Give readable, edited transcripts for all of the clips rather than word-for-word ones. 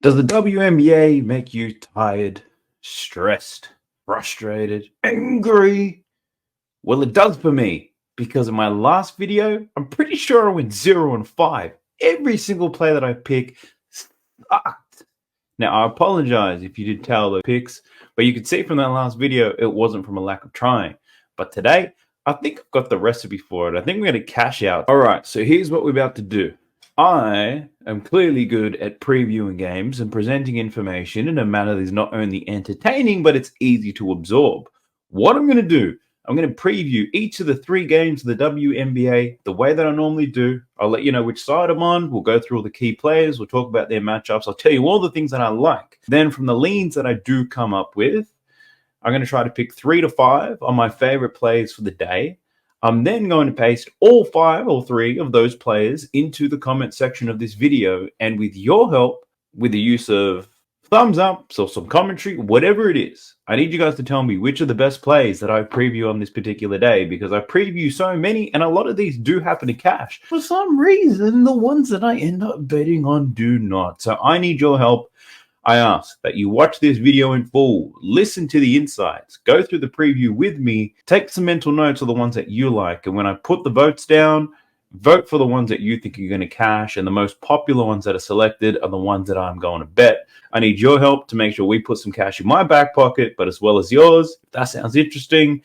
Does the WNBA make you tired, stressed, frustrated, angry? Well, it does for me, because in my last video, I'm pretty sure I went 0-5. Every single play that I pick sucked. Now, I apologize if you did tell the picks, but you can see from that last video, it wasn't from a lack of trying. But today, I think I've got the recipe for it. I think we're going to cash out. All right, so here's what we're about to do. I am clearly good at previewing games and presenting information in a manner that is not only entertaining, but it's easy to absorb. What I'm going to do, I'm going to preview each of the 3 games of the WNBA the way that I normally do. I'll let you know which side I'm on. We'll go through all the key players. We'll talk about their matchups. I'll tell you all the things that I like. Then from the leans that I do come up with, I'm going to try to pick 3 to 5 on my favorite plays for the day. I'm then going to paste all 5 or 3 of those players into the comment section of this video. And with your help, with the use of thumbs up, or some commentary, whatever it is, I need you guys to tell me which are the best plays that I preview on this particular day, because I preview so many and a lot of these do happen to cash. For some reason, the ones that I end up betting on do not. So I need your help. I ask that you watch this video in full, listen to the insights, go through the preview with me, take some mental notes of the ones that you like, and when I put the votes down, vote for the ones that you think are going to cash, and the most popular ones that are selected are the ones that I'm going to bet. I need your help to make sure we put some cash in my back pocket, but as well as yours. If that sounds interesting,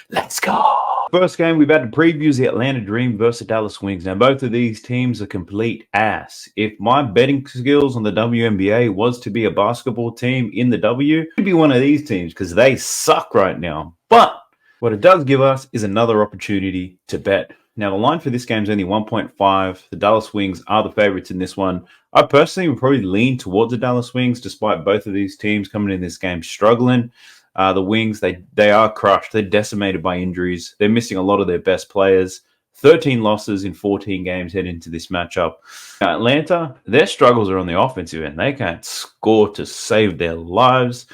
let's go. First game we've had to preview is the Atlanta Dream versus Dallas Wings. Now, both of these teams are complete ass. If my betting skills on the WNBA was to be a basketball team in the W, it'd be one of these teams because they suck right now. But what it does give us is another opportunity to bet. Now, the line for this game is only 1.5. The Dallas Wings are the favorites in this one. I personally would probably lean towards the Dallas Wings, despite both of these teams coming in this game struggling. The Wings, they are crushed. They're decimated by injuries. They're missing a lot of their best players. 13 losses in 14 games heading into this matchup. Now, Atlanta, their struggles are on the offensive end. They can't score to save their lives.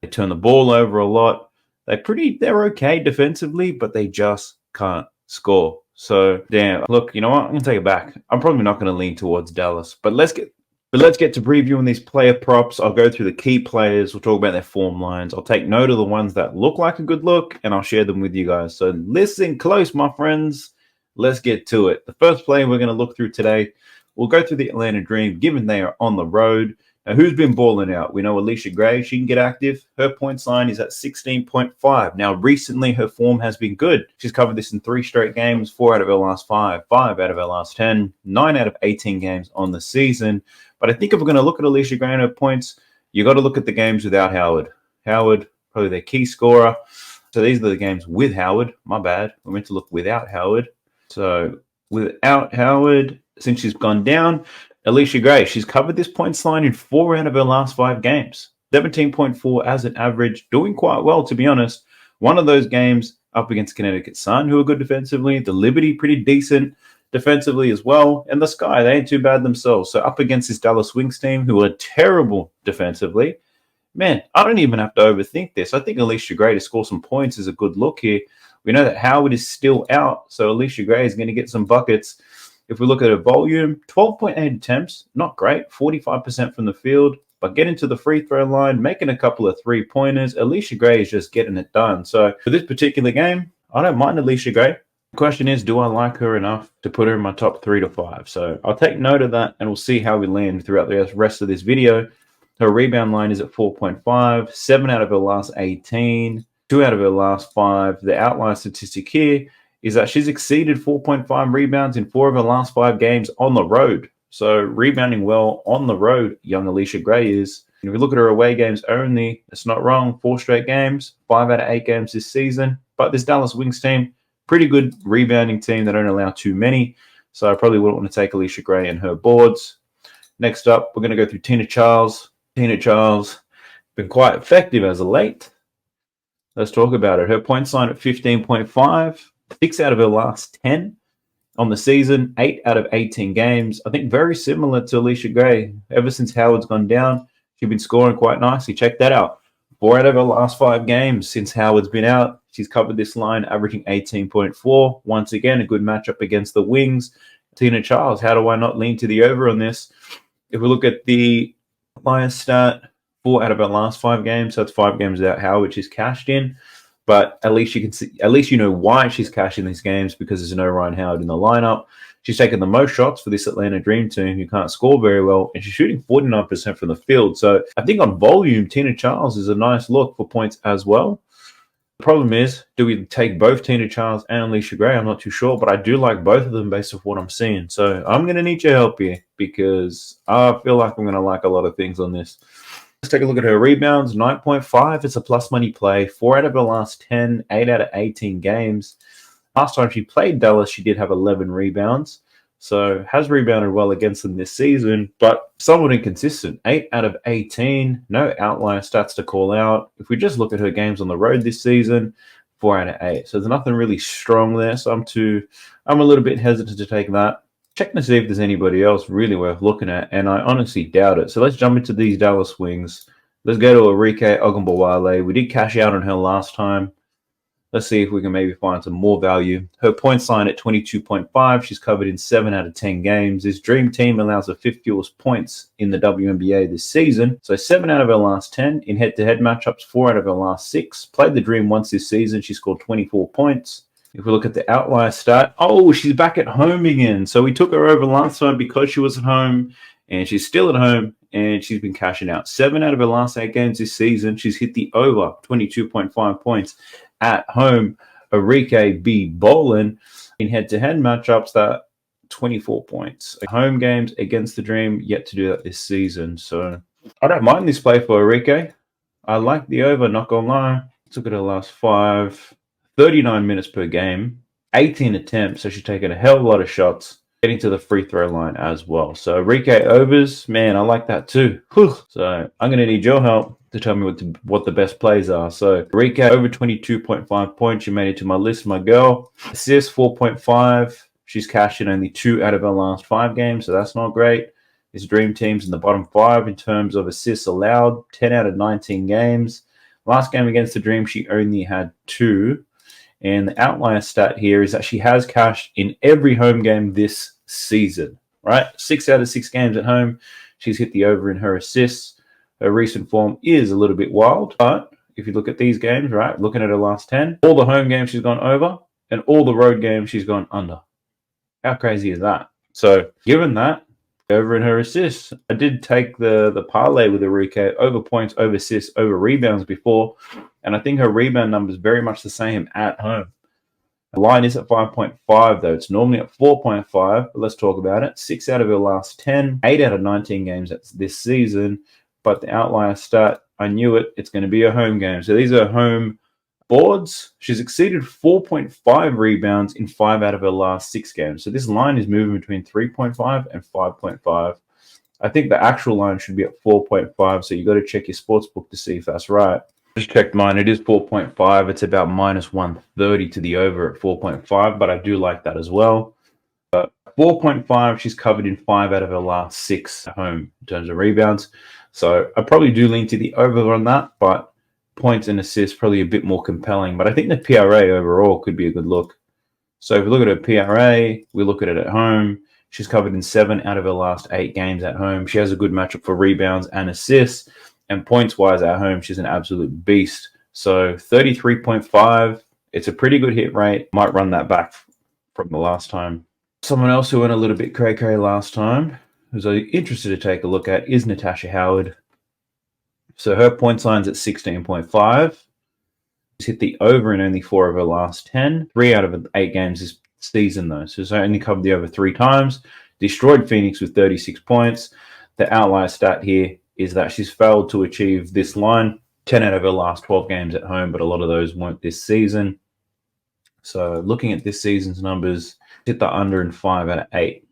They turn the ball over a lot. They're okay defensively, but they just can't score. So, damn, look, you know what? I'm going to take it back. I'm probably not going to lean towards Dallas. But let's get to previewing these player props. I'll go through the key players. We'll talk about their form lines. I'll take note of the ones that look like a good look, and I'll share them with you guys. So listen close, my friends. Let's get to it. The first player we're going to look through today, we'll go through the Atlanta Dream, given they are on the road. Now, who's been balling out? We know Alicia Gray. She can get active. Her points line is at 16.5. Now, recently, her form has been good. She's covered this in 3 straight games, 4 out of her last 5, 5 out of her last 10, 9 out of 18 games on the season. But I think if we're going to look at Alicia Gray and her points, you got to look at the games without Howard. Howard, probably their key scorer. So these are the games with Howard. My bad. We're meant to look without Howard. So without Howard, since she's gone down, Alicia Gray, she's covered this points line in 4 out of her last 5 games. 17.4 as an average, doing quite well, to be honest. One of those games up against Connecticut Sun, who are good defensively. The Liberty, pretty decent defensively as well. And the Sky, they ain't too bad themselves. So up against this Dallas Wings team, who are terrible defensively. Man, I don't even have to overthink this. I think Alicia Gray to score some points is a good look here. We know that Howard is still out, so Alicia Gray is going to get some buckets. If we look at her volume, 12.8 attempts, not great, 45% from the field, but getting to the free throw line, making a couple of 3-pointers, Alicia Gray is just getting it done. So for this particular game, I don't mind Alicia Gray. The question is, do I like her enough to put her in my top 3 to 5? So I'll take note of that, and we'll see how we land throughout the rest of this video. Her rebound line is at 4.5, 7 out of her last 18, 2 out of her last 5. The outlier statistic here is that she's exceeded 4.5 rebounds in 4 of her last 5 games on the road. So rebounding well on the road, young Alicia Gray is. And if we look at her away games only, it's not wrong. 4 straight games, 5 out of 8 games this season. But this Dallas Wings team, pretty good rebounding team. They don't allow too many. So I probably wouldn't want to take Alicia Gray and her boards. Next up, we're going to go through Tina Charles. Tina Charles, been quite effective as of late. Let's talk about it. Her points line at 15.5. 6 out of her last 10 on the season, 8 out of 18 games. I think very similar to Alicia Gray. Ever since Howard's gone down, she's been scoring quite nicely. Check that out. 4 out of her last 5 games since Howard's been out. She's covered this line, averaging 18.4. Once again, a good matchup against the Wings. Tina Charles, how do I not lean to the over on this? If we look at the outlier stat, 4 out of her last 5 games. So that's 5 games without Howard, which is cashed in. But at least you can see, at least you know why she's cashing these games, because there's no Ryan Howard in the lineup. She's taken the most shots for this Atlanta Dream team, who can't score very well, and she's shooting 49% from the field. So I think on volume, Tina Charles is a nice look for points as well. The problem is, do we take both Tina Charles and Alicia Gray? I'm not too sure, but I do like both of them based off what I'm seeing. So I'm going to need your help here, because I feel like I'm going to like a lot of things on this. Let's take a look at her rebounds. 9.5. It's a plus money play. 4 out of her last 10, 8 out of 18 games. Last time she played Dallas, she did have 11 rebounds. So has rebounded well against them this season, but somewhat inconsistent. 8 out of 18. No outlier stats to call out. If we just look at her games on the road this season, 4 out of 8. So there's nothing really strong there. So I'm a little bit hesitant to take that. Checking to see if there's anybody else really worth looking at, and I honestly doubt it. So let's jump into these Dallas wings. Let's go to Arike Ogunbowale. We did cash out on her last time. Let's see if we can maybe find some more value. Her points line at 22.5. She's covered in 7 out of 10 games. This dream team allows her 5th fewest points in the WNBA this season. So 7 out of her last 10. In head-to-head matchups, 4 out of her last 6. Played the dream once this season. She scored 24 points. If we look at the outlier stat, oh, she's back at home again. So we took her over last time because she was at home, and she's still at home, and she's been cashing out. 7 out of her last 8 games this season, she's hit the over, 22.5 points at home. Arike B. Bolin in head-to-head matchups, that 24 points. Home games against the Dream, yet to do that this season. So I don't mind this play for Arike. I like the over, not gonna lie. Let's look at her last 5. 39 minutes per game, 18 attempts, so she's taken a hell of a lot of shots, getting to the free throw line as well. So Rike overs, man, I like that too. Whew. So I'm going to need your help to tell me what the best plays are. So Rike over 22.5 points, you made it to my list, my girl. Assists 4.5, she's cashed in only 2 out of her last 5 games, so that's not great. This dream team's in the bottom 5 in terms of assists allowed, 10 out of 19 games. Last game against the Dream, she only had 2. And the outlier stat here is that she has cashed in every home game this season, right? 6 out of 6 games at home. She's hit the over in her assists. Her recent form is a little bit wild, but if you look at these games, right, looking at her last 10, all the home games she's gone over, and all the road games she's gone under. How crazy is that? So given that, over in her assists, I did take the parlay with Arike over points, over assists, over rebounds before, and I think her rebound number is very much the same at home. The line is at 5.5 though. It's normally at 4.5, but let's talk about it. 6 out of her last 10, 8 out of 19 games this season, but the outlier stat, I knew it, it's going to be a home game. So these are home boards. She's exceeded 4.5 rebounds in 5 out of her last 6 games. So this line is moving between 3.5 and 5.5. I think the actual line should be at 4.5. So you got to check your sports book to see if that's right. Just checked mine. It is 4.5. It's about minus 130 to the over at 4.5, but I do like that as well. 4.5, she's covered in 5 out of her last 6 at home in terms of rebounds. So I probably do lean to the over on that, but points and assists probably a bit more compelling. But I think the PRA overall could be a good look. So if we look at her PRA, we look at it at home. She's covered in 7 out of her last 8 games at home. She has a good matchup for rebounds and assists. And points-wise at home, she's an absolute beast. So 33.5, it's a pretty good hit rate. Might run that back from the last time. Someone else who went a little bit cray-cray last time, who's interested to take a look at, is Natasha Howard. So her points line's at 16.5. She's hit the over in only 4 of her last 10. 3 out of 8 games this season, though. So she's only covered the over 3 times. Destroyed Phoenix with 36 points. The outlier stat here is that she's failed to achieve this line. 10 out of her last 12 games at home, but a lot of those weren't this season. So looking at this season's numbers, hit the under in 5 out of 8.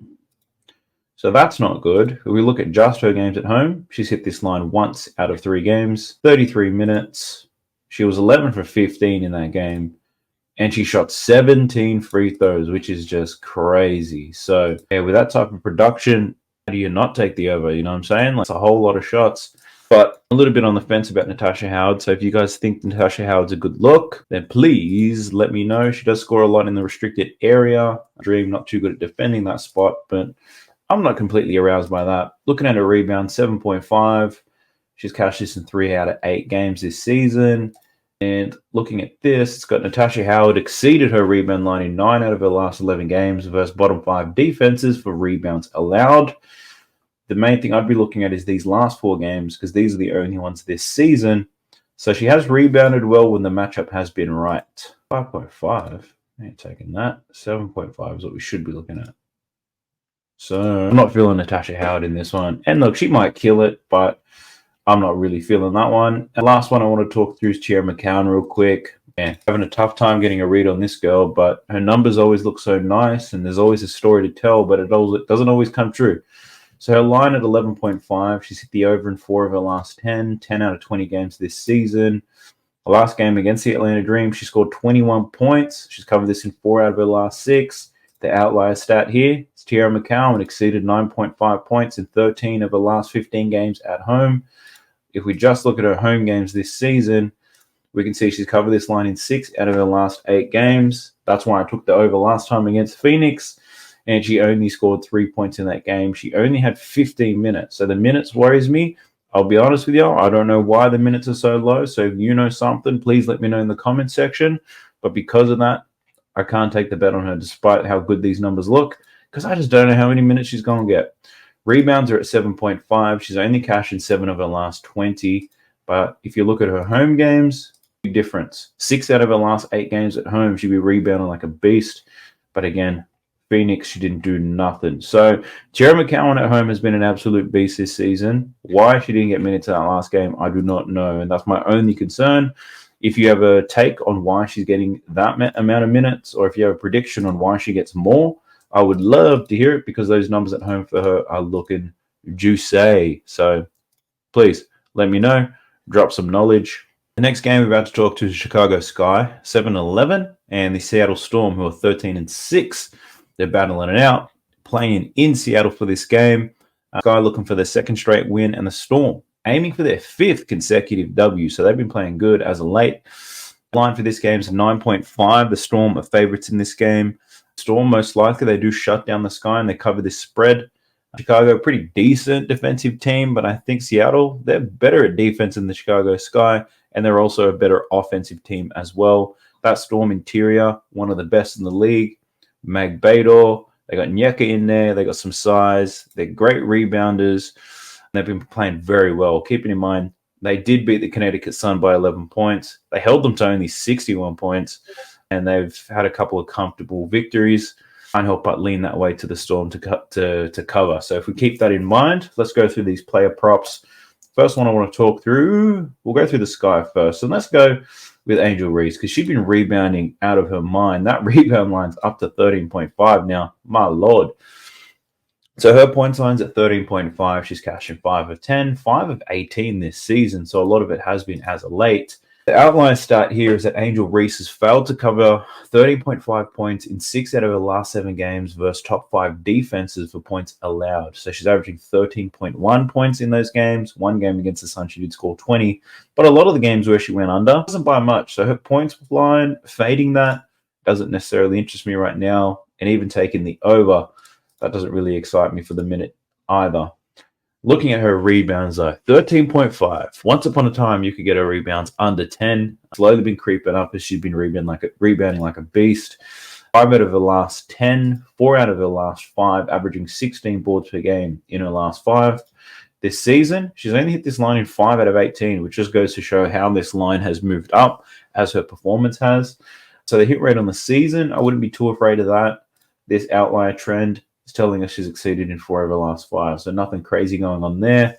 So that's not good. If we look at just her games at home, she's hit this line once out of 3 games, 33 minutes. She was 11 for 15 in that game, and she shot 17 free throws, which is just crazy. So yeah, with that type of production, how do you not take the over? You know what I'm saying? Like, it's a whole lot of shots. But a little bit on the fence about Natasha Howard. So if you guys think Natasha Howard's a good look, then please let me know. She does score a lot in the restricted area. Dream not too good at defending that spot, but I'm not completely aroused by that. Looking at her rebound, 7.5. She's cashed this in 3 out of 8 games this season. And looking at this, it's got Natasha Howard exceeded her rebound line in 9 out of her last 11 games versus bottom 5 defenses for rebounds allowed. The main thing I'd be looking at is these last 4 games because these are the only ones this season. So she has rebounded well when the matchup has been right. 5.5. I ain't taking that. 7.5 is what we should be looking at. So I'm not feeling Natasha Howard in this one. And look, she might kill it, but I'm not really feeling that one. And last one I want to talk through is Tierra McCowan real quick. Yeah, having a tough time getting a read on this girl, but her numbers always look so nice, and there's always a story to tell, but it doesn't always come true. So her line at 11.5, she's hit the over in 4 of her last 10 out of 20 games this season. The last game against the Atlanta Dream, she scored 21 points. She's covered this in 4 out of her last 6. The outlier stat here is Tierra McCowan exceeded 9.5 points in 13 of her last 15 games at home. If we just look at her home games this season, we can see she's covered this line in 6 out of her last 8 games. That's why I took the over last time against Phoenix, and she only scored 3 points in that game. She only had 15 minutes. So the minutes worries me. I'll be honest with you. I don't know why the minutes are so low. So if you know something, please let me know in the comment section. But because of that, I can't take the bet on her despite how good these numbers look because I just don't know how many minutes she's going to get. Rebounds are at 7.5. She's only cashed in 7 of her last 20. But if you look at her home games, big difference. 6 out of her last 8 games at home, she'd be rebounding like a beast. But again, Phoenix, she didn't do nothing. So Tierra McCowan at home has been an absolute beast this season. Why she didn't get minutes in that last game, I do not know. And that's my only concern. If you have a take on why she's getting that amount of minutes, or if you have a prediction on why she gets more, I would love to hear it because those numbers at home for her are looking juicy. So please let me know. Drop some knowledge. The next game we're about to talk to is Chicago Sky, 7-11, and the Seattle Storm, who are 13-6. They're battling it out, playing in Seattle for this game. Sky looking for their 2nd straight win, and the Storm aiming for their 5th consecutive W. So they've been playing good as of late. Line for this game is 9.5. The Storm are favorites in this game. Storm, most likely, they do shut down the Sky and they cover this spread. Chicago, pretty decent defensive team, but I think Seattle, they're better at defense than the Chicago Sky, and they're also a better offensive team as well. That Storm interior, one of the best in the league. Mag Bader, they got Nyeka in there, they got some size, they're great rebounders, and they've been playing very well. Keeping in mind, they did beat the Connecticut Sun by 11 points. They held them to only 61 points, and they've had a couple of comfortable victories. Can't help but lean that way to the Storm to cover. So if we keep that in mind, let's go through these player props. First one I want to talk through, we'll go through the Sky first. And let's go with Angel Reese because she's been rebounding out of her mind. That rebound line's up to 13.5 now. My Lord. So her points line's at 13.5. She's cashing 5 of 10, 5 of 18 this season. So a lot of it has been as of late. The outline stat here is that Angel Reese has failed to cover 13.5 points in 6 out of her last 7 games versus top 5 defenses for points allowed. So she's averaging 13.1 points in those games. One game against the Sun, she did score 20. But a lot of the games where she went under, doesn't buy much. So her points line, fading that, doesn't necessarily interest me right now. And even taking the over, that doesn't really excite me for the minute either. Looking at her rebounds, though, 13.5. Once upon a time, you could get her rebounds under 10. Slowly been creeping up as she's been rebounding like a beast. 5 out of her last 10, 4 out of her last 5, averaging 16 boards per game in her last 5. This season, she's only hit this line in 5 out of 18, which just goes to show how this line has moved up as her performance has. So the hit rate on the season, I wouldn't be too afraid of that. This outlier trend is telling us she's exceeded in 4 of her last 5. So nothing crazy going on there.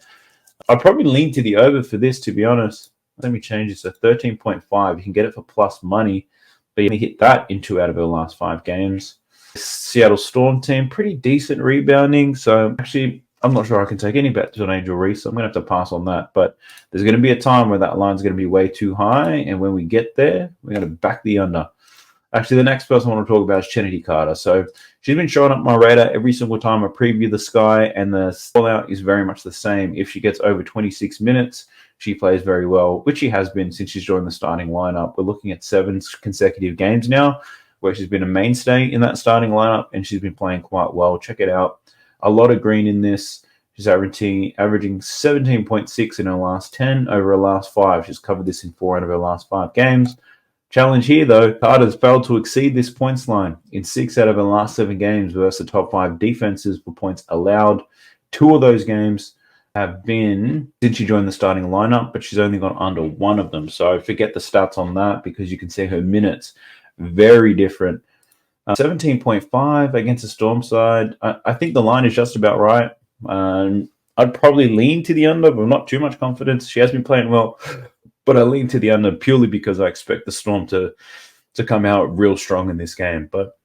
I'd probably lean to the over for this, to be honest. Let me change it. So 13.5. You can get it for plus money, but you only hit that in 2 out of her last 5 games. Seattle Storm team, pretty decent rebounding. So actually, I'm not sure I can take any bets on Angel Reese. So I'm going to have to pass on that. But there's going to be a time where that line's going to be way too high. And when we get there, we're going to back the under. Actually, the next person I want to talk about is Trinity Carter. So she's been showing up my radar every single time I preview the Sky, and the fallout is very much the same. If she gets over 26 minutes, she plays very well, which she has been since she's joined the starting lineup. We're looking at 7 consecutive games now where she's been a mainstay in that starting lineup, and she's been playing quite well. Check it out. A lot of green in this. She's averaging 17.6 in her last 10 over her last 5. She's covered this in 4 out of her last 5 games. Challenge here, though, Carter's failed to exceed this points line in 6 out of her last 7 games versus the top 5 defenses for points allowed. 2 of those games have been since she joined the starting lineup, but she's only gone under 1 of them. So forget the stats on that because you can see her minutes very different. 17.5 against the Storm side. I think the line is just about right. I'd probably lean to the under, but not too much confidence. She has been playing well, but I lean to the under purely because I expect the Storm to come out real strong in this game. But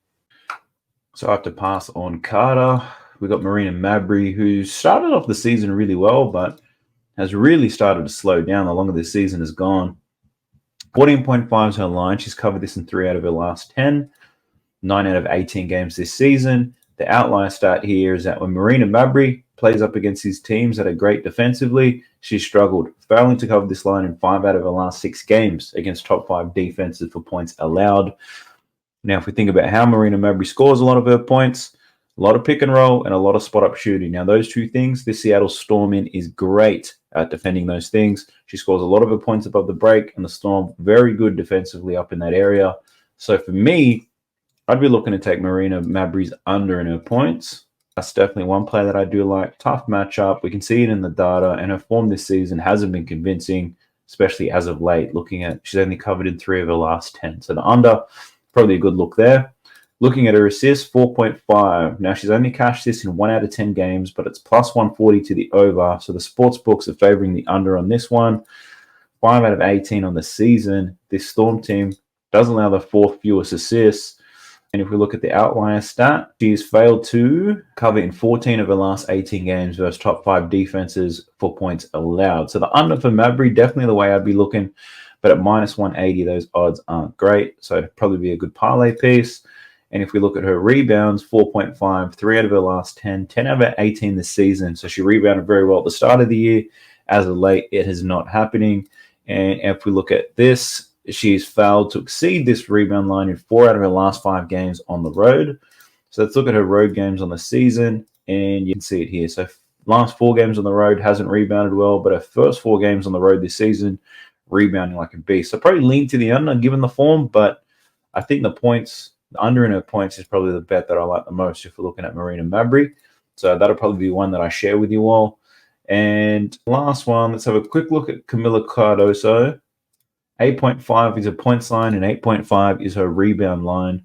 so I have to pass on Carter. We got Marina Mabrey, who started off the season really well, but has really started to slow down the longer this season has gone. 14.5 is her line. She's covered this in 3 out of her last 10, 9 out of 18 games this season. The outlier stat here is that when Marina Mabrey plays up against these teams that are great defensively, she's struggled, failing to cover this line in 5 out of her last 6 games against top 5 defenses for points allowed. Now, if we think about how Marina Mabrey scores a lot of her points, a lot of pick and roll and a lot of spot-up shooting. Now, those 2 things, this Seattle Storm is great at defending those things. She scores a lot of her points above the break, and the Storm very good defensively up in that area. So for me, I'd be looking to take Marina Mabrey's under in her points. That's definitely one play that I do like. Tough matchup. We can see it in the data, and her form this season hasn't been convincing, especially as of late. Looking at, she's only covered in 3 of her last 10. So the under, probably a good look there. Looking at her assists, 4.5. Now, she's only cashed this in 1 out of 10 games, but it's plus 140 to the over. So the sports books are favoring the under on this one. 5 out of 18 on the season. This Storm team does allow the 4th fewest assists. And if we look at the outlier stat, she's failed to cover in 14 of her last 18 games versus top 5 defenses for points allowed. So the under for Mabrey, definitely the way I'd be looking. But at minus 180, those odds aren't great. So it'd probably be a good parlay piece. And if we look at her rebounds, 4.5, 3 out of her last 10, 10 out of 18 this season. So she rebounded very well at the start of the year. As of late, it is not happening. And if we look at this, she's failed to exceed this rebound line in 4 out of her last 5 games on the road. So let's look at her road games on the season, and you can see it here. So last 4 games on the road hasn't rebounded well, but her first 4 games on the road this season, rebounding like a beast. So probably lean to the under given the form, but I think the under in her points is probably the bet that I like the most if we're looking at Marina Mabrey. So that'll probably be one that I share with you all. And last one, let's have a quick look at Camila Cardoso. 8.5 is her points line and 8.5 is her rebound line.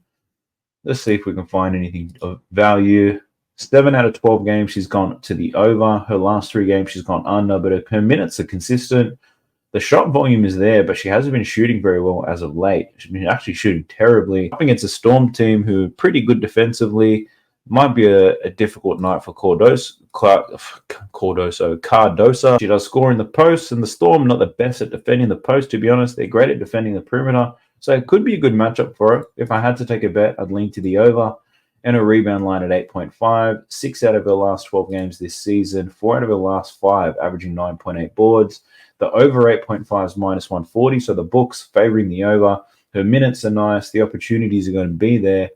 Let's see if we can find anything of value. 7 out of 12 games she's gone to the over. Her last 3 games she's gone under, but her minutes are consistent. The shot volume is there, but she hasn't been shooting very well as of late. She's been actually shooting terribly. Up against a Storm team who are pretty good defensively. Might be a difficult night for Cardoso. She does score in the post, and the Storm not the best at defending the post, to be honest. They're great at defending the perimeter. So it could be a good matchup for her. If I had to take a bet, I'd lean to the over. And a rebound line at 8.5. 6 out of her last 12 games this season. 4 out of her last 5, averaging 9.8 boards. The over 8.5 is minus 140, so the book's favoring the over. Her minutes are nice. The opportunities are going to be there.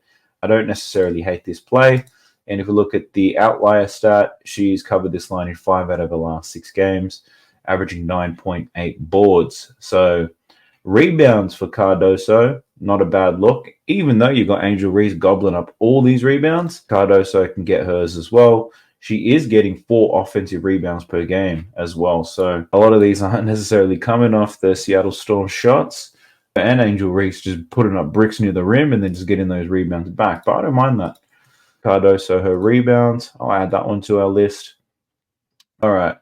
I don't necessarily hate this play. And if we look at the outlier stat, she's covered this line in 5 out of her last 6 games, averaging 9.8 boards. So rebounds for Cardoso, not a bad look. Even though you've got Angel Reese gobbling up all these rebounds, Cardoso can get hers as well. She is getting 4 offensive rebounds per game as well. So a lot of these aren't necessarily coming off the Seattle Storm shots. And Angel Reese just putting up bricks near the rim and then just getting those rebounds back. But I don't mind that. Cardoso, her rebounds. I'll add that one to our list. All right.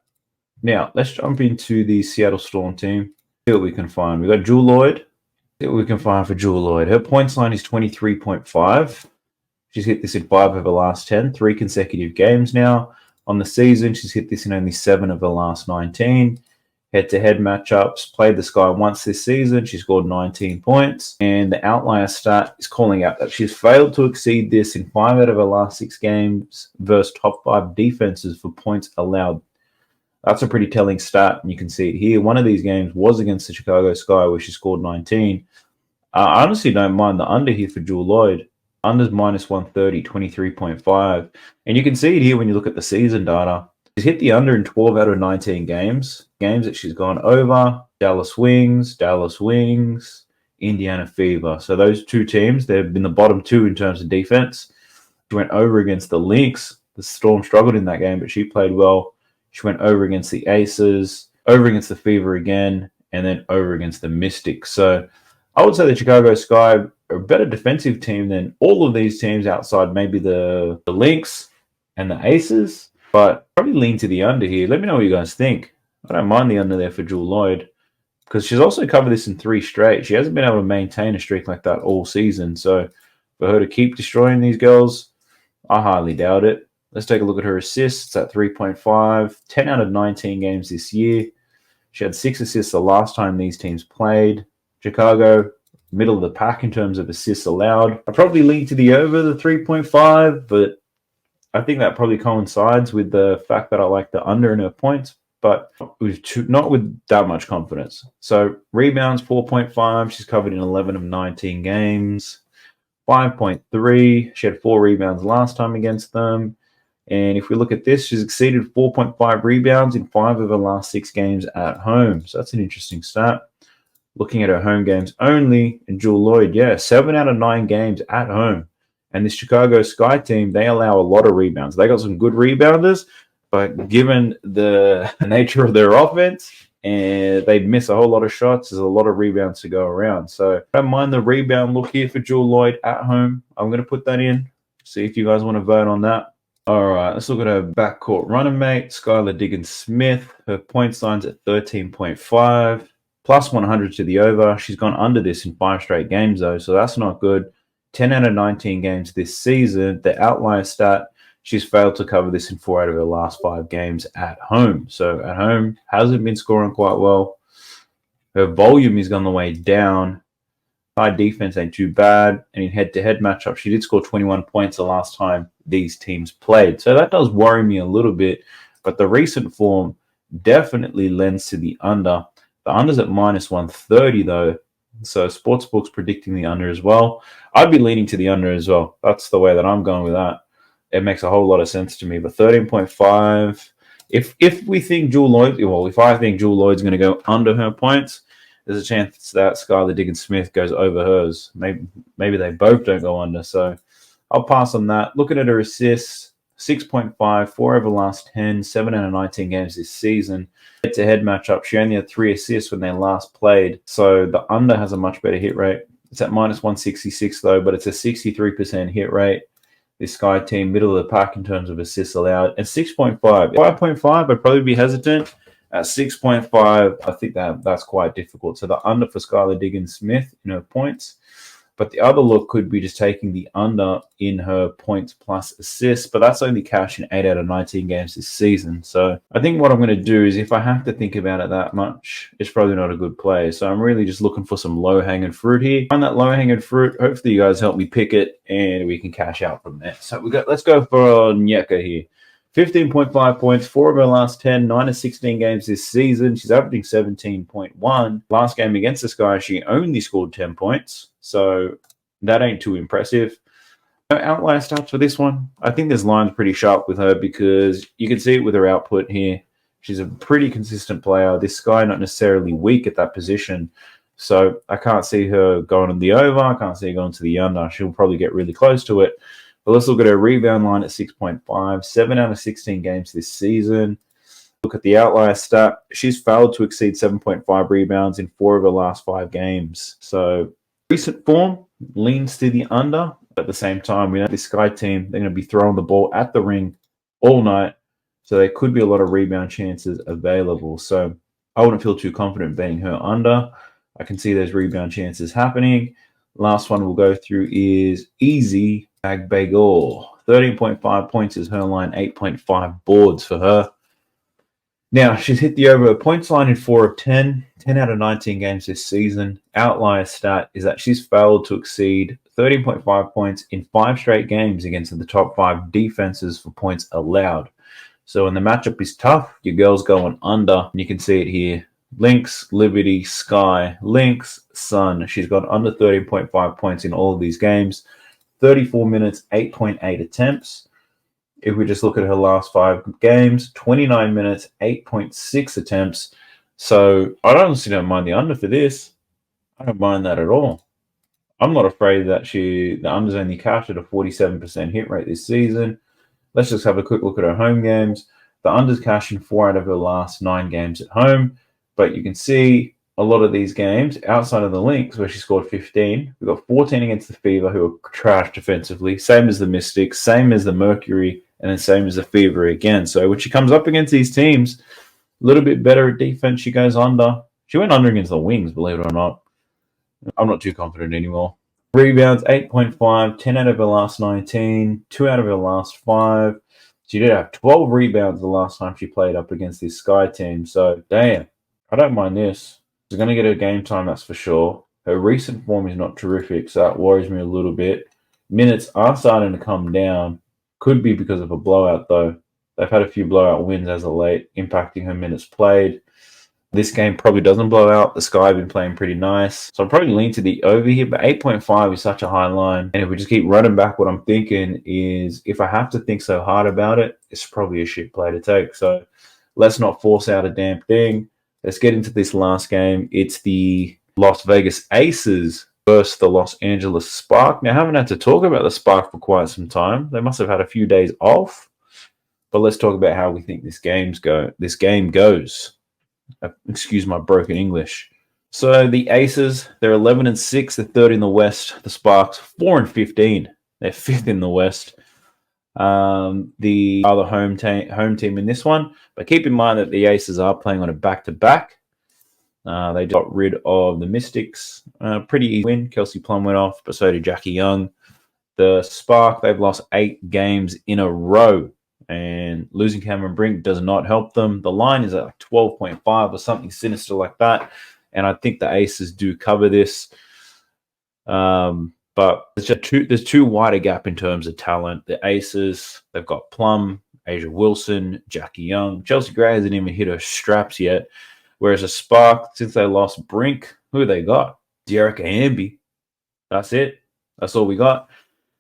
Now, let's jump into the Seattle Storm team. See what we can find. We've got Jewel Lloyd. See what we can find for Jewel Lloyd. Her points line is 23.5. She's hit this in 5 of her last 10, 3 consecutive games now. On the season, she's hit this in only 7 of her last 19. Head-to-head matchups, played the Sky once this season. She scored 19 points. And the outlier stat is calling out that she's failed to exceed this in 5 out of her last 6 games versus top 5 defenses for points allowed. That's a pretty telling stat, and you can see it here. One of these games was against the Chicago Sky where she scored 19. I honestly don't mind the under here for Jewel Lloyd. Under's minus 130, 23.5. And you can see it here when you look at the season data. She's hit the under in 12 out of 19 games. Games that she's gone over: Dallas Wings, Indiana Fever. So those two teams, they've been the bottom two in terms of defense. She went over against the Lynx. The Storm struggled in that game, but she played well. She went over against the Aces, over against the Fever again, and then over against the Mystics. So I would say the Chicago Sky are a better defensive team than all of these teams outside maybe the Lynx and the Aces, but probably lean to the under here. Let me know what you guys think. I don't mind the under there for Jewell Loyd, because she's also covered this in 3 straight. She hasn't been able to maintain a streak like that all season. So for her to keep destroying these girls, I highly doubt it. Let's take a look at her assists at 3.5, 10 out of 19 games this year. She had 6 assists the last time these teams played. Chicago, middle of the pack in terms of assists allowed. I probably lean to the over the 3.5, but I think that probably coincides with the fact that I like the under in her points, but not with that much confidence. So rebounds, 4.5. She's covered in 11 of 19 games. 5.3. She had 4 rebounds last time against them. And if we look at this, she's exceeded 4.5 rebounds in 5 of her last 6 games at home. So that's an interesting stat. Looking at her home games only, and Jewell Loyd, 7 out of 9 games at home. And this Chicago Sky team, they allow a lot of rebounds. They got some good rebounders, but given the nature of their offense, and they miss a whole lot of shots, there's a lot of rebounds to go around. So I don't mind the rebound look here for Jewell Loyd at home. I'm going to put that in. See if you guys want to vote on that. All right, let's look at her backcourt running mate, Skylar Diggins-Smith. Her point line's at 13.5, plus 100 to the over. She's gone under this in 5 straight games, though, so that's not good. 10 out of 19 games this season. The outlier stat, she's failed to cover this in 4 out of her last 5 games at home. So at home, hasn't been scoring quite well. Her volume has gone the way down. High defense ain't too bad. And in head-to-head matchup, she did score 21 points the last time these teams played. So that does worry me a little bit. But the recent form definitely lends to the under. The under's at minus 130, though. So sportsbooks predicting the under as well. I'd be leaning to the under as well. That's the way that I'm going with that. It makes a whole lot of sense to me. But 13.5, if we think Jewell Loyd, well, if I think Jewell Loyd's going to go under her points, there's a chance that Skylar Diggins-Smith goes over hers. Maybe they both don't go under. So I'll pass on that. Looking at her assists, 6.5, 4 over the last 10, 7 out of 19 games this season. Head-to-head matchup, she only had 3 assists when they last played. So the under has a much better hit rate. It's at minus 166, though, but it's a 63% hit rate. This Sky team, middle of the pack in terms of assists allowed. And 6.5. 5.5, I'd probably be hesitant. At 6.5, I think that's quite difficult. So the under for Skylar Diggins-Smith in her points. But the other look could be just taking the under in her points plus assists. But that's only cash in 8 out of 19 games this season. So I think what I'm going to do is, if I have to think about it that much, it's probably not a good play. So I'm really just looking for some low-hanging fruit here. Find that low-hanging fruit. Hopefully you guys help me pick it and we can cash out from there. So let's go for Onyeka here. 15.5 points, 4 of her last 10, 9 of 16 games this season. She's averaging 17.1. Last game against this guy, she only scored 10 points. So that ain't too impressive. No outlier stats for this one. I think this line's pretty sharp with her because you can see it with her output here. She's a pretty consistent player. This guy not necessarily weak at that position. So I can't see her going on the over. I can't see her going to the under. She'll probably get really close to it. But let's look at her rebound line at 6.5, 7 out of 16 games this season. Look at the outlier stat. She's failed to exceed 7.5 rebounds in 4 of her last 5 games. So recent form leans to the under. At the same time, we know this Sky team, they're going to be throwing the ball at the ring all night. So there could be a lot of rebound chances available. So I wouldn't feel too confident betting her under. I can see those rebound chances happening. Last one we'll go through is Easy Bagor. 13.5 points is her line, 8.5 boards for her. Now, she's hit the over points line in 4 of 10, 10 out of 19 games this season. Outlier stat is that she's failed to exceed 13.5 points in 5 straight games against the top 5 defenses for points allowed. So when the matchup is tough, your girl's going under. You can see it here. Lynx, Liberty, Sky, Lynx, Sun. She's got under 13.5 points in all of these games. 34 minutes, 8.8 attempts. If we just look at her last 5 games, 29 minutes, 8.6 attempts. So I honestly don't mind the under for this. I don't mind that at all. I'm not afraid that the under's only capped at a 47% hit rate this season. Let's just have a quick look at her home games. The under's cashed in 4 out of her last 9 games at home, but you can see a lot of these games outside of the Lynx, where she scored 15. We've got 14 against the Fever, who are trash defensively, same as the Mystics, same as the Mercury, and then same as the Fever again. So when she comes up against these teams, a little bit better at defense, she goes under. She went under against the Wings, believe it or not. I'm not too confident anymore. Rebounds, 8.5, 10 out of her last 19, 2 out of her last 5. She did have 12 rebounds the last time she played up against this Sky team. So, damn, I don't mind this. She's going to get her game time, that's for sure. Her recent form is not terrific, so that worries me a little bit. Minutes are starting to come down. Could be because of a blowout, though. They've had a few blowout wins as of late, impacting her minutes played. This game probably doesn't blow out. The Sky have been playing pretty nice. So I'll probably lean to the over here, but 8.5 is such a high line. And if we just keep running back, what I'm thinking is if I have to think so hard about it, it's probably a shit play to take. So let's not force out a damn thing. Let's get into this last game. It's the Las Vegas Aces versus the Los Angeles Spark. Now, I haven't had to talk about the Spark for quite some time. They must have had a few days off. But let's talk about how we think this game goes. Excuse my broken English. So the Aces, they're 11-6. They're third in the West. The Sparks, 4-15. They're fifth in the West. The other home team in this one. But keep in mind that the Aces are playing on a back-to-back. They got rid of the Mystics. Pretty easy win. Kelsey Plum went off, but so did Jackie Young. The Spark, they've lost 8 games in a row. And losing Cameron Brink does not help them. The line is at like 12.5 or something sinister like that. And I think the Aces do cover this. But there's too wide a gap in terms of talent. The Aces, they've got Plum, Asia Wilson, Jackie Young. Chelsea Gray hasn't even hit her straps yet. Whereas a Spark, since they lost Brink, who they got? Dearica Hamby. That's it. That's all we got.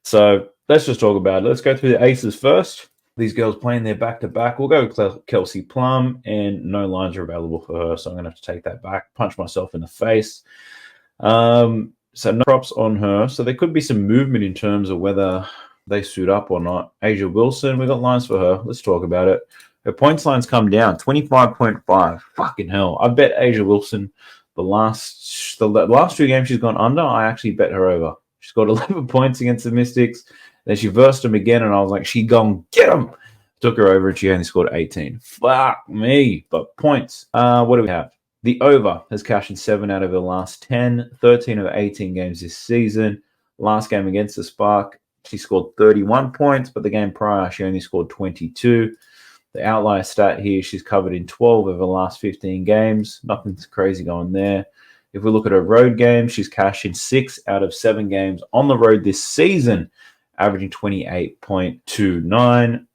So let's just talk about it. Let's go through the Aces first. These girls playing their back-to-back. We'll go with Kelsey Plum, and no lines are available for her, so I'm going to have to take that back, punch myself in the face. So no props on her. So there could be some movement in terms of whether they suit up or not. Asia Wilson, we got lines for her. Let's talk about it. Her points lines come down, 25.5. Fucking hell. I bet Asia Wilson the last 2 games she's gone under, I actually bet her over. She scored 11 points against the Mystics. Then she versed him again, and I was like, she gone get him. Took her over, and she only scored 18. Fuck me. But points. What do we have? The over has cashed in 7 out of her last 10, 13 of 18 games this season. Last game against the Spark, she scored 31 points, but the game prior, she only scored 22. The outlier stat here, she's covered in 12 of her last 15 games. Nothing's crazy going there. If we look at her road games, she's cashed in 6 out of 7 games on the road this season, averaging 28.29.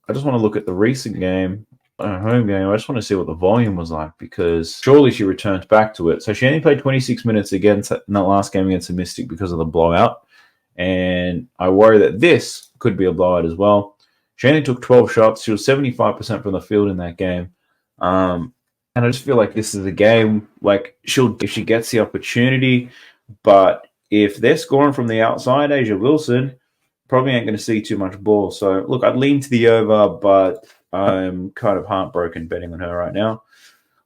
I just want to look at the recent game, home game. I just want to see what the volume was like, because surely she returns back to it. So she only played 26 minutes against in that last game against the Mystic because of the blowout. And I worry that this could be a blowout as well. She only took 12 shots. She was 75% from the field in that game. And I just feel like this is a game, like, if she gets the opportunity, but if they're scoring from the outside, Asia Wilson probably ain't going to see too much ball. So, look, I'd lean to the over, but I'm kind of heartbroken betting on her right now.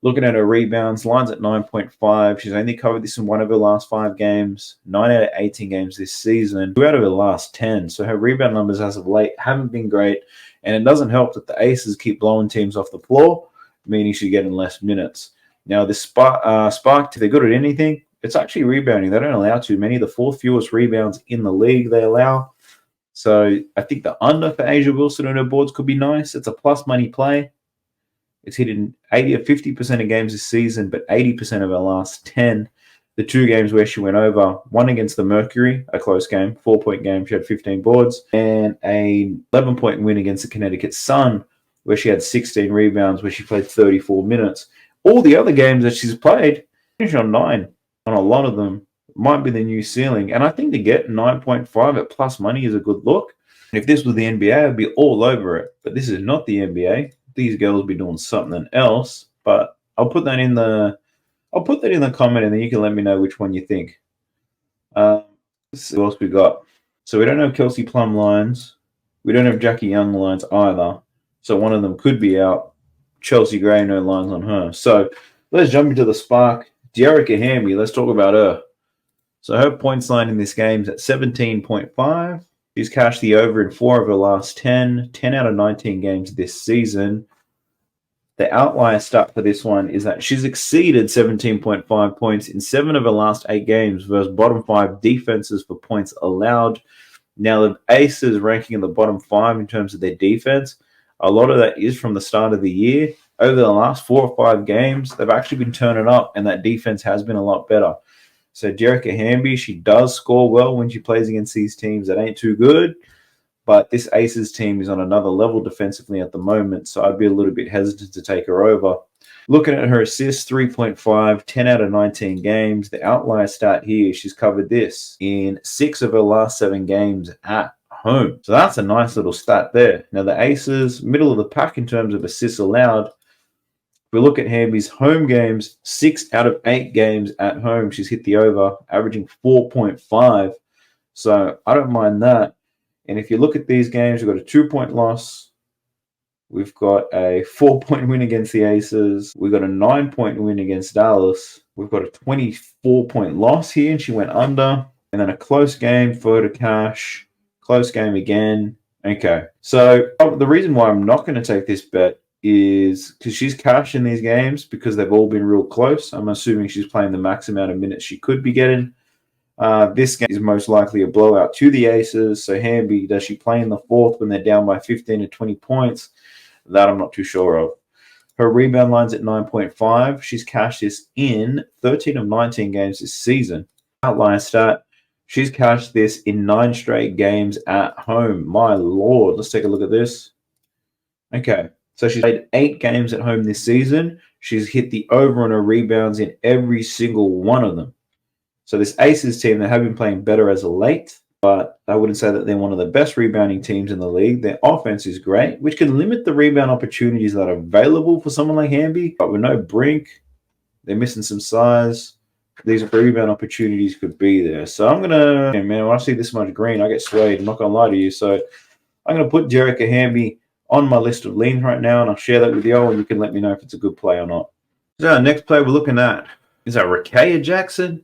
Looking at her rebounds, line's at 9.5. She's only covered this in 1 of her last 5 games, 9 out of 18 games this season, 2 out of her last 10. So her rebound numbers as of late haven't been great, and it doesn't help that the Aces keep blowing teams off the floor, meaning she's getting less minutes. Now, this Spark, if they're good at anything, it's actually rebounding. They don't allow too many. The 4th fewest rebounds in the league they allow. So I think the under for Asia Wilson on her boards could be nice. It's a plus money play. It's hit in 80 or 50% of games this season, but 80% of her last 10. The 2 games where she went over, one against the Mercury, a close game, 4-point game, she had 15 boards, and a 11-point win against the Connecticut Sun, where she had 16 rebounds, where she played 34 minutes. All the other games that she's played, finished on 9 on a lot of them. Might be the new ceiling. And I think to get 9.5 at plus money is a good look. And if this was the NBA, I'd be all over it. But this is not the NBA. These girls be doing something else. But I'll put that in the comment, and then you can let me know which one you think. Let's see what else we got. So we don't have Kelsey Plum lines. We don't have Jackie Young lines either. So one of them could be out. Chelsea Gray, no lines on her. So let's jump into the spark. Dearica Hamby, let's talk about her. So her points line in this game is at 17.5. She's cashed the over in 4 of her last 10 out of 19 games this season. The outlier stat for this one is that she's exceeded 17.5 points in 7 of her last 8 games versus bottom 5 defenses for points allowed. Now, the Aces ranking in the bottom 5 in terms of their defense, a lot of that is from the start of the year. Over the last 4 or 5 games, they've actually been turning up, and that defense has been a lot better. So Dearica Hamby, she does score well when she plays against these teams that ain't too good. But this Aces team is on another level defensively at the moment, so I'd be a little bit hesitant to take her over. Looking at her assists, 3.5, 10 out of 19 games. The outlier stat here, she's covered this in 6 of her last 7 games at home. So that's a nice little stat there. Now the Aces, middle of the pack in terms of assists allowed. If we look at Hamby's home games, 6 out of 8 games at home, she's hit the over, averaging 4.5. So I don't mind that. And if you look at these games, we've got a 2-point loss. We've got a 4-point win against the Aces. We've got a 9-point win against Dallas. We've got a 24-point loss here, and she went under. And then a close game for her to cash. Close game again. Okay. So the reason why I'm not going to take this bet is because she's cashed in these games because they've all been real close. I'm assuming she's playing the max amount of minutes she could be getting. This game is most likely a blowout to the Aces. So Hamby, does she play in the fourth when they're down by 15 to 20 points? That I'm not too sure of. Her rebound line's at 9.5. She's cashed this in 13 of 19 games this season. Outlier stat, she's cashed this in 9 straight games at home. My Lord, let's take a look at this. Okay, so she's played 8 games at home this season. She's hit the over on her rebounds in every single one of them. So this Aces team, they have been playing better as of late, but I wouldn't say that they're one of the best rebounding teams in the league. Their offense is great, which can limit the rebound opportunities that are available for someone like Hamby. But with no Brink, they're missing some size. These rebound opportunities could be there. So I'm going to, man, when I see this much green, I get swayed. I'm not going to lie to you. So I'm going to put Dearica Hamby on my list of leans right now, and I'll share that with you all, and you can let me know if it's a good play or not. So our next play we're looking at is that Rakaya Jackson.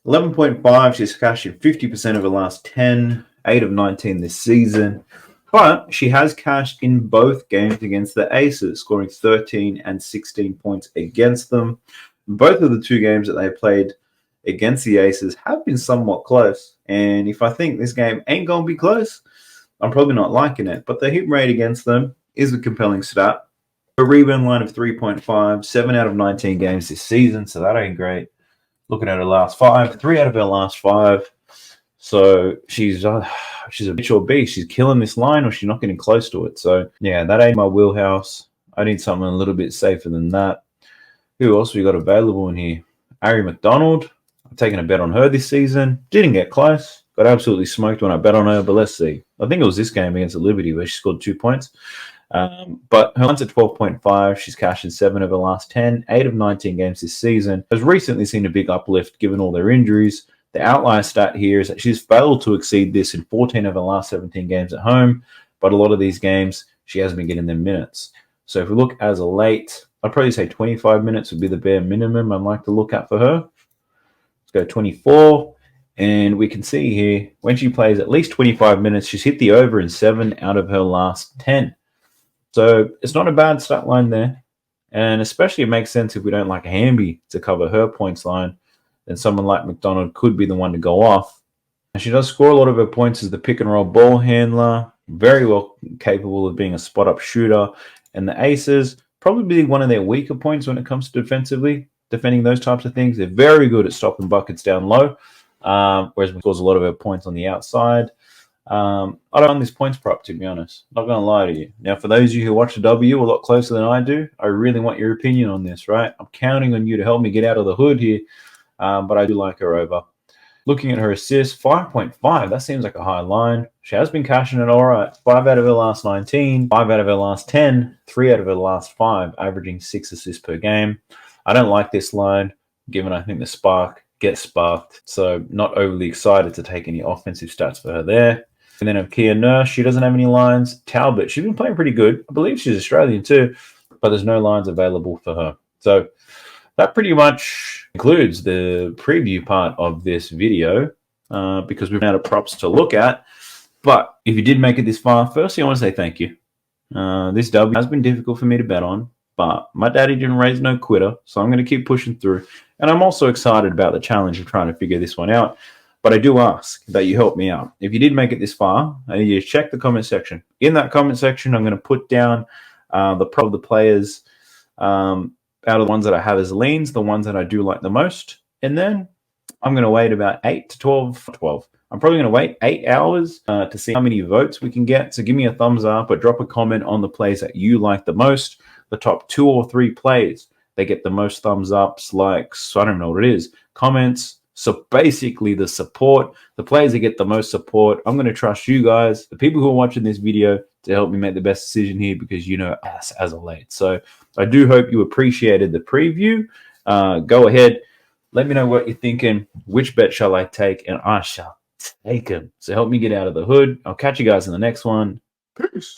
11.5, she's cashed in 50% of her last 10, 8 of 19 this season. But she has cashed in both games against the Aces, scoring 13 and 16 points against them. Both of the 2 games that they played against the Aces have been somewhat close. And if I think this game ain't going to be close, I'm probably not liking it. But the hit rate against them is a compelling stat. A rebound line of 3.5, 7 out of 19 games this season, so that ain't great. Looking at her last 5, 3 out of her last 5. So she's a bitch or beast. She's killing this line, or she's not getting close to it. So yeah, that ain't my wheelhouse. I need something a little bit safer than that. Who else we got available in here? Ari McDonald. I'm taking a bet on her this season. Didn't get close. Got absolutely smoked when I bet on her, but let's see. I think it was this game against the Liberty where she scored 2 points. But her line's at 12.5. She's cashed in 7 of her last 10, 8 of 19 games this season. Has recently seen a big uplift given all their injuries. The outlier stat here is that she's failed to exceed this in 14 of her last 17 games at home, but a lot of these games she hasn't been getting them minutes. So if we look as a late, I'd probably say 25 minutes would be the bare minimum I'd like to look at for her. Let's go 24. And we can see here, when she plays at least 25 minutes, she's hit the over in 7 out of her last 10. So it's not a bad stat line there. And especially it makes sense if we don't like Hamby to cover her points line, then someone like McDonald could be the one to go off. And she does score a lot of her points as the pick and roll ball handler, very well capable of being a spot up shooter. And the Aces, probably one of their weaker points when it comes to defending those types of things. They're very good at stopping buckets down low, whereas we scores a lot of her points on the outside. I don't run this points prop, to be honest. Not going to lie to you. Now, for those of you who watch the W a lot closer than I do, I really want your opinion on this, right? I'm counting on you to help me get out of the hood here, but I do like her over. Looking at her assists, 5.5, that seems like a high line. She has been cashing it all right. 5 out of her last 19, 5 out of her last 10, 3 out of her last 5, averaging 6 assists per game. I don't like this line, given I think the spark gets sparked. So not overly excited to take any offensive stats for her there. And then of Kia Nurse, she doesn't have any lines. Talbot, she's been playing pretty good. I believe she's Australian too, but there's no lines available for her. So that pretty much concludes the preview part of this video because we've run out of props to look at. But if you did make it this far, firstly, I want to say thank you. This W has been difficult for me to bet on, but my daddy didn't raise no quitter, so I'm going to keep pushing through. And I'm also excited about the challenge of trying to figure this one out. But I do ask that you help me out. If you did make it this far, you check the comment section. In that comment section, I'm going to put down the players out of the ones that I have as leans, the ones that I do like the most. And then I'm going to wait about 8 to 12. I'm probably going to wait 8 hours to see how many votes we can get. So give me a thumbs up or drop a comment on the plays that you like the most. The top 2 or 3 plays, they get the most thumbs ups, likes, I don't know what it is, comments. So basically the support, the players that get the most support, I'm going to trust you guys, the people who are watching this video, to help me make the best decision here because you know us as a late. So I do hope you appreciated the preview. Go ahead. Let me know what you're thinking. Which bet shall I take? And I shall take them. So help me get out of the hood. I'll catch you guys in the next one. Peace.